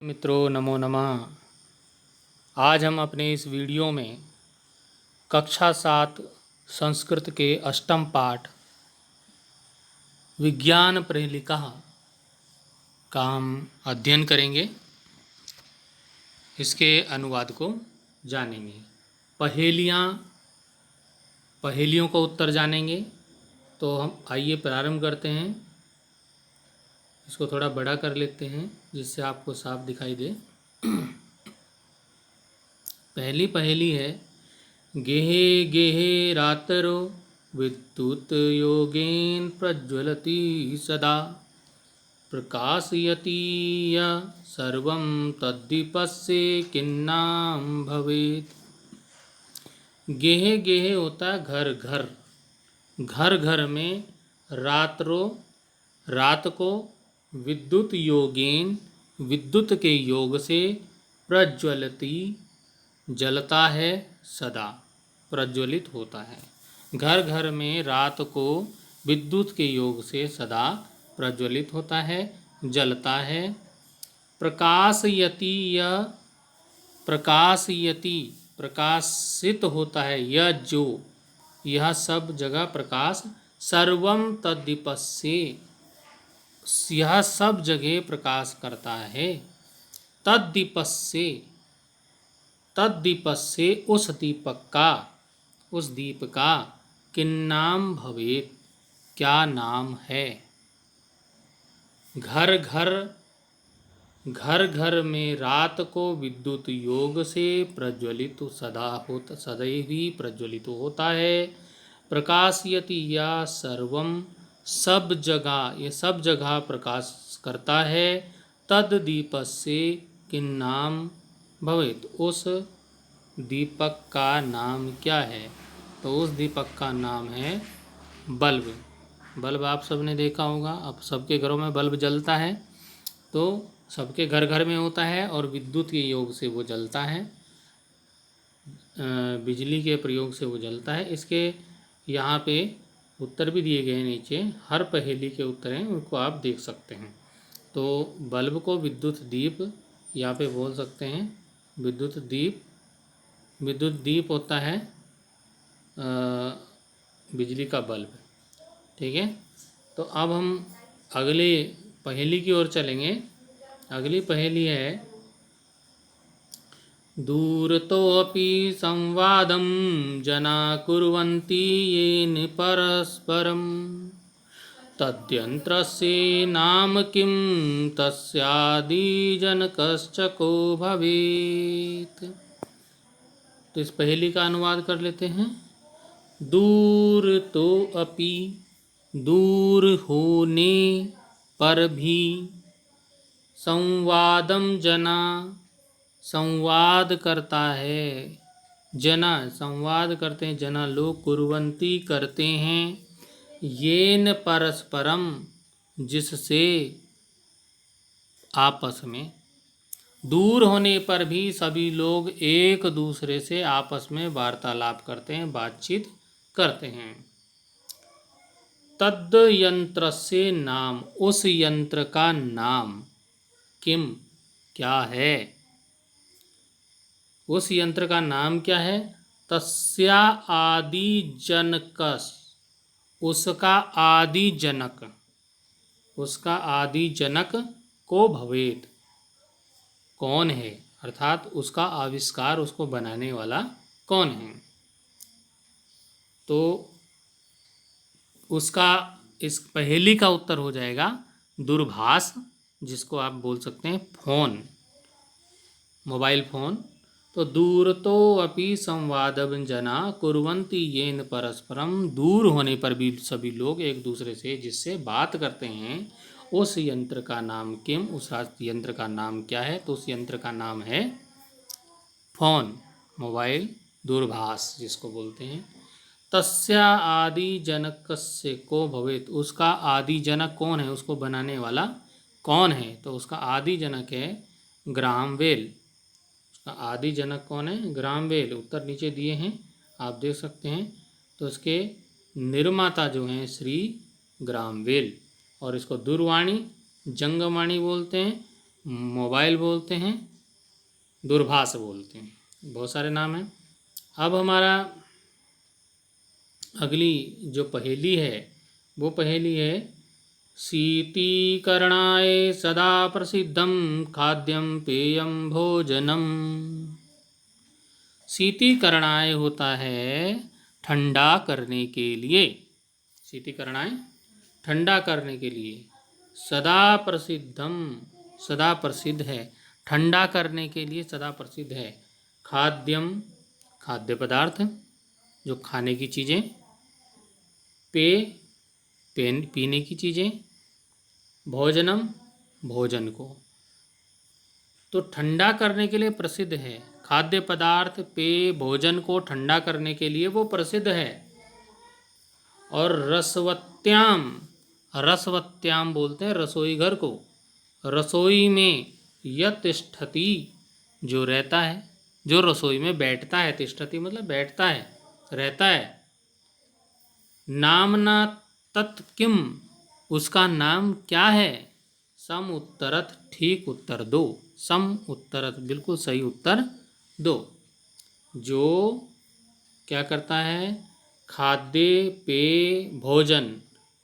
मित्रों नमो नमः। आज हम अपने इस वीडियो में कक्षा 7 संस्कृत के अष्टम पाठ विज्ञान प्रहेलिका का हम अध्ययन करेंगे। इसके अनुवाद को जानेंगे। पहेलियों का उत्तर जानेंगे। तो हम आइए प्रारंभ करते हैं। इसको थोड़ा बड़ा कर लेते हैं जिससे आपको साफ दिखाई दे। पहली पहेली है, गेहे गेहे रातरो विद्युत योगेन प्रज्वलति सदा प्रकाशयति यः सर्वं तद्दीपस्य किन्नाम भवेत्। गेहे गेहे होता है घर घर। घर घर में रात को विद्युत योगेन विद्युत के योग से प्रज्वलति जलता है, सदा प्रज्वलित होता है। घर घर में रात को विद्युत के योग से सदा प्रज्वलित होता है, जलता है। प्रकाशयति यह प्रकाशयति प्रकाशित होता है, यह सब जगह प्रकाश। सर्वम तद्दीपस्य यह सब जगह प्रकाश करता है। तद्दीपस्य उस दीप का किन्नाम भवेत् क्या नाम है। घर घर में रात को विद्युत योग से प्रज्वलित सदैव ही प्रज्वलित होता है। प्रकाशयति या सर्वम सब जगह प्रकाश करता है। तद दीपस्य किन्नाम भवेत् उस दीपक का नाम क्या है। तो उस दीपक का नाम है बल्ब। बल्ब आप सबने देखा होगा। अब सबके घरों में बल्ब जलता है, तो सबके घर घर में होता है और विद्युत के योग से वो जलता है, बिजली के प्रयोग से वो जलता है। इसके यहाँ पे उत्तर भी दिए गए हैं नीचे। हर पहेली के उत्तर हैं, उनको आप देख सकते हैं। तो बल्ब को विद्युत दीप यहाँ पे बोल सकते हैं। विद्युत दीप होता है बिजली का बल्ब। ठीक है। तो अब हम अगली पहेली की ओर चलेंगे। अगली पहेली है, दूरतोऽपि संवादं जना कुर्वन्ति येन परस्परं तद्यन्त्रस्य नाम किं तस्यादिजनकश्च को भवेत्। तो इस पहेली का अनुवाद कर लेते हैं। दूर तो अपि दूर होने पर भी संवादम जना संवाद करता है। संवाद करते हैं। जना लोग कुर्वन्ति करते हैं। येन परस्परम जिससे आपस में। दूर होने पर भी सभी लोग एक दूसरे से आपस में वार्तालाप करते हैं, बातचीत करते हैं। तद यंत्र से नाम उस यंत्र का नाम किम क्या है। उस यंत्र का नाम क्या है। तस्या आदि जनकस उसका आदि जनक को भवेत कौन है, अर्थात उसका आविष्कार, उसको बनाने वाला कौन है। तो उसका इस पहेली का उत्तर हो जाएगा दूरभाष, जिसको आप बोल सकते हैं फ़ोन, मोबाइल फ़ोन। तो दूरतो अपि संवादं जना कुर्वन्ति येन परस्परम दूर होने पर भी सभी लोग एक दूसरे से जिससे बात करते हैं, उस यंत्र का नाम किम उस यंत्र का नाम क्या है। तो उस यंत्र का नाम है फ़ोन, मोबाइल, दूरभाष जिसको बोलते हैं। तस्या आदि जनकस्य को भवेत उसका आदि जनक कौन है, उसको बनाने वाला कौन है। तो उसका आदि जनक है ग्राहम बेल। उसका आदि जनक कौन है, ग्राहम बेल। उत्तर नीचे दिए हैं, आप देख सकते हैं। तो इसके निर्माता जो हैं श्री ग्राहम बेल। और इसको दूरवाणी जंगमवाणी बोलते हैं। मोबाइल बोलते हैं, दूरभाष बोलते हैं, बहुत सारे नाम हैं। अब हमारा अगली जो पहेली है वो पहेली है, शीतीकरणाय सदा प्रसिद्धं खाद्यं पेयं भोजनम। शीतीकरणाय होता है ठंडा करने के लिए, शीतीकरणाय ठंडा करने के लिए, सदा प्रसिद्धम सदा प्रसिद्ध है, ठंडा करने के लिए सदा प्रसिद्ध है, खाद्यम खाद्य पदार्थ जो खाने की चीज़ें, पीने की चीज़ें, भोजनम भोजन को। तो ठंडा करने के लिए प्रसिद्ध है, खाद्य पदार्थ पेय भोजन को ठंडा करने के लिए वो प्रसिद्ध है। और रसवत्याम, रसवत्याम बोलते हैं रसोई घर को, रसोई में यतिष्ठति जो रहता है, जो रसोई में बैठता है, तिष्ठति मतलब बैठता है, रहता है। नामना तत्किम, उसका नाम क्या है। सम उत्तरत, ठीक उत्तर दो, सम उत्तरत बिल्कुल सही उत्तर दो। जो क्या करता है, खाद्य पेय भोजन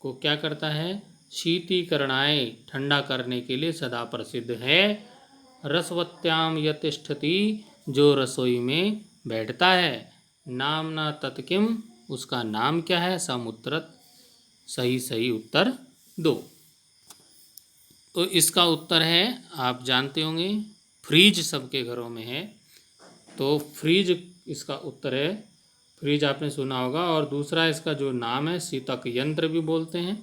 को क्या करता है, शीतीकरणाय ठंडा करने के लिए सदा प्रसिद्ध है। रसवत्याम यतिष्ठति, जो रसोई में बैठता है। नामना तत्किम, उसका नाम क्या है। सम उत्तरत, सही सही उत्तर दो। तो इसका उत्तर है, आप जानते होंगे, फ्रीज सबके घरों में है, तो फ्रीज इसका उत्तर है। फ्रीज आपने सुना होगा। और दूसरा इसका जो नाम है, शीतक यंत्र भी बोलते हैं,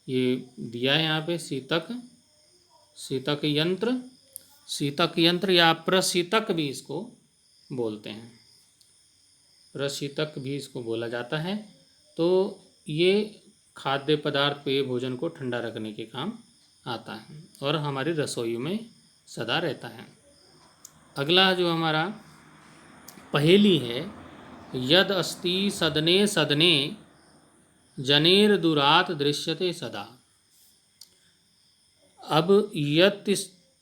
ये दिया है यहाँ पे, शीतक, शीतक यंत्र, शीतक यंत्र या प्रशीतक भी इसको बोलते हैं, प्रशीतक भी इसको बोला जाता है। तो ये खाद्य पदार्थ पेय भोजन को ठंडा रखने के काम आता है और हमारी रसोई में सदा रहता है। अगला जो हमारा पहेली है, यद अस्ति सदने सदने जनेर दुरात दृश्यते सदा। अब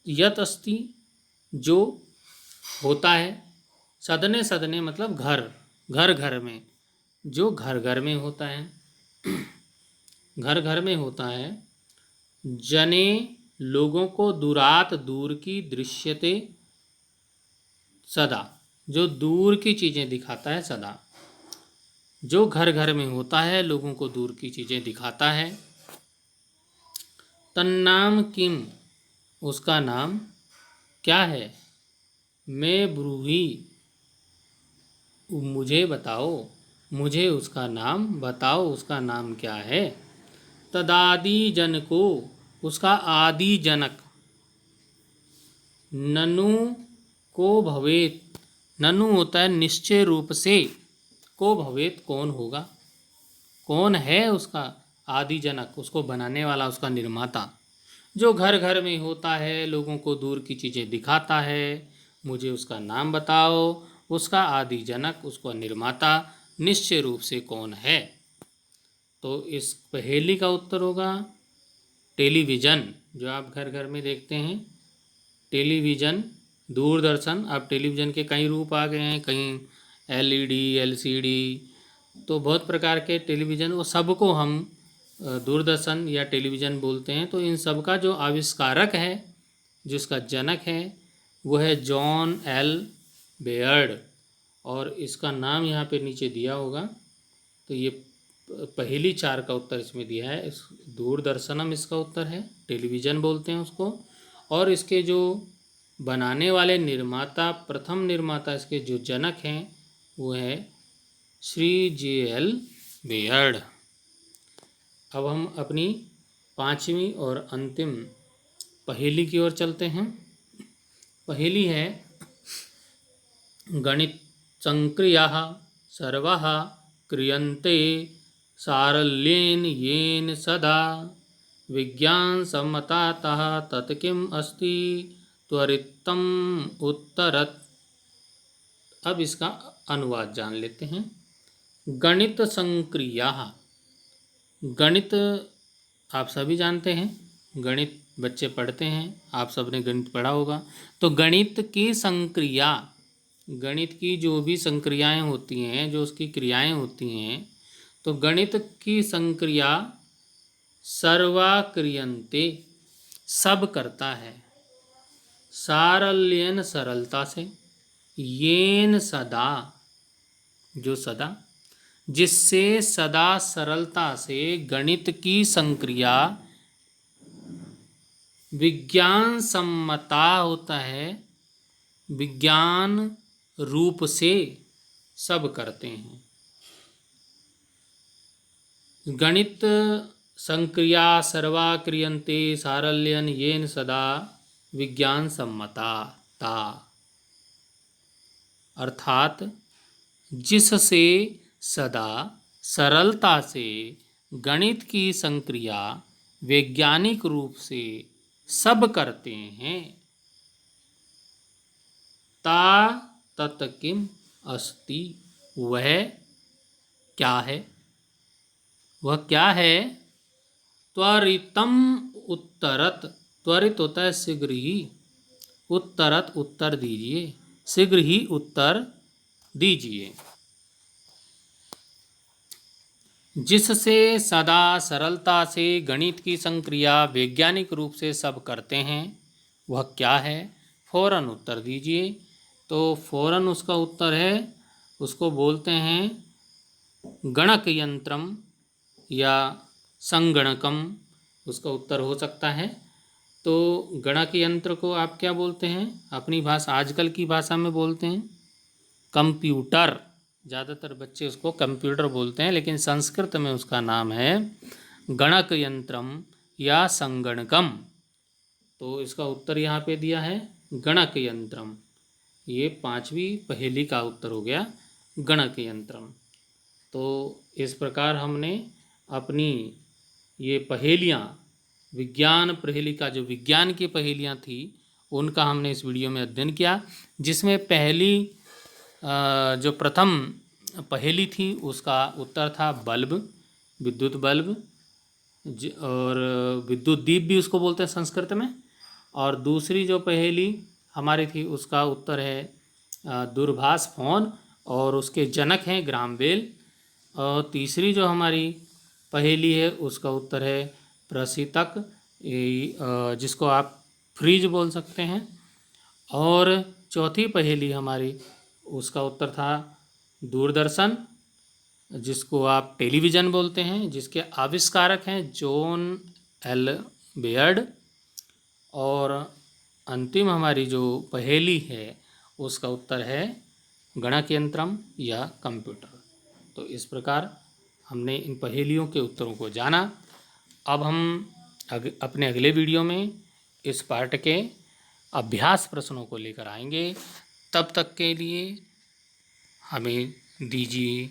यत अस्ति जो होता है, सदने सदने मतलब घर, घर घर में, जो घर घर में होता है, घर घर में होता है। जने लोगों को, दुरात दूर की, दृश्यते सदा जो दूर की चीज़ें दिखाता है सदा, जो घर घर में होता है लोगों को दूर की चीज़ें दिखाता है। तन्नाम किम, उसका नाम क्या है। मैं ब्रूही, मुझे बताओ, मुझे उसका नाम बताओ, उसका नाम क्या है। तदादि जन को, उसका आदि जनक। ननु को भवेत, ननु होता है निश्चय रूप से, को भवेत कौन होगा, कौन है उसका आदि जनक, उसको बनाने वाला, उसका निर्माता, जो घर घर में होता है लोगों को दूर की चीज़ें दिखाता है, मुझे उसका नाम बताओ, उसका आदि जनक, उसका निर्माता निश्चय रूप से कौन है। तो इस पहेली का उत्तर होगा टेलीविज़न, जो आप घर घर में देखते हैं, टेलीविज़न, दूरदर्शन। अब टेलीविज़न के कई रूप आ गए हैं, कहीं एलईडी, एलसीडी, तो बहुत प्रकार के टेलीविज़न, वो सबको हम दूरदर्शन या टेलीविज़न बोलते हैं। तो इन सब का जो आविष्कारक है, जिसका जनक है, वो है जॉन एल बेयर्ड, और इसका नाम यहाँ पे नीचे दिया होगा। तो ये पहली 4 का उत्तर इसमें दिया है। इस दूरदर्शनम इसका उत्तर है, टेलीविज़न बोलते हैं उसको। और इसके जो बनाने वाले निर्माता, प्रथम निर्माता, इसके जो जनक हैं, वो है श्री जे.एल. बेयर्ड। अब हम अपनी 5वीं और अंतिम पहेली की ओर चलते हैं। पहेली है, गणित संक्रियाः सर्वाः क्रियन्ते सारल्येन येन सदा विज्ञान सम्मतातः तत् किम् अस्ति त्वरितम् उत्तरत्। अब इसका अनुवाद जान लेते हैं। गणित संक्रियाः, गणित आप सभी जानते हैं, गणित बच्चे पढ़ते हैं, आप सबने गणित पढ़ा होगा। तो गणित की संक्रिया, गणित की जो भी संक्रियाएं होती हैं, जो उसकी क्रियाएं होती हैं, तो गणित की संक्रिया सर्वा क्रियन्ते, सब करता है, सारल्यन सरलता से, येन सदा, जो सदा, जिससे सदा सरलता से गणित की संक्रिया विज्ञान सम्मता होता है, विज्ञान रूप से सब करते हैं। गणित संक्रिया सर्वा क्रियन्ते सारल्यन येन सदा विज्ञान सम्मता ता, अर्थात जिससे सदा सरलता से गणित की संक्रिया वैज्ञानिक रूप से सब करते हैं। ता तत् किम अस्ति, वह क्या है, वह क्या है। त्वरितम उत्तरत, त्वरित होता है शीघ्र ही, उत्तरत उत्तर दीजिए, शीघ्र ही उत्तर दीजिए। जिससे सदा सरलता से गणित की संक्रिया वैज्ञानिक रूप से सब करते हैं, वह क्या है, फौरन उत्तर दीजिए। तो फौरन उसका उत्तर है, उसको बोलते हैं गणक यंत्रम या संगणकम, उसका उत्तर हो सकता है। तो गणक यंत्र को आप क्या बोलते हैं, अपनी भाषा, आजकल की भाषा में बोलते हैं कंप्यूटर, ज़्यादातर बच्चे उसको कंप्यूटर बोलते हैं, लेकिन संस्कृत में उसका नाम है गणक यंत्रम या संगणकम। तो इसका उत्तर यहाँ पे दिया है गणक यंत्रम। ये 5वीं पहेली का उत्तर हो गया गणक यंत्रम। तो इस प्रकार हमने अपनी ये पहेलियाँ, विज्ञान पहेली का, जो विज्ञान की पहेलियाँ थी, उनका हमने इस वीडियो में अध्ययन किया, जिसमें पहली जो प्रथम पहेली थी उसका उत्तर था बल्ब, विद्युत बल्ब, और विद्युत दीप भी उसको बोलते हैं संस्कृत में। और दूसरी जो पहेली हमारी थी उसका उत्तर है दूरभाष फोन, और उसके जनक हैं ग्राहम बेल। और तीसरी जो हमारी पहेली है उसका उत्तर है प्रशीतक, जिसको आप फ्रिज बोल सकते हैं। और चौथी पहेली हमारी, उसका उत्तर था दूरदर्शन, जिसको आप टेलीविज़न बोलते हैं, जिसके आविष्कारक हैं जॉन एल बेयर्ड। और अंतिम हमारी जो पहेली है उसका उत्तर है गणक यंत्रम या कंप्यूटर। तो इस प्रकार हमने इन पहेलियों के उत्तरों को जाना। अब हम अपने अगले वीडियो में इस पाठ के अभ्यास प्रश्नों को लेकर आएंगे। तब तक के लिए हमें दीजिए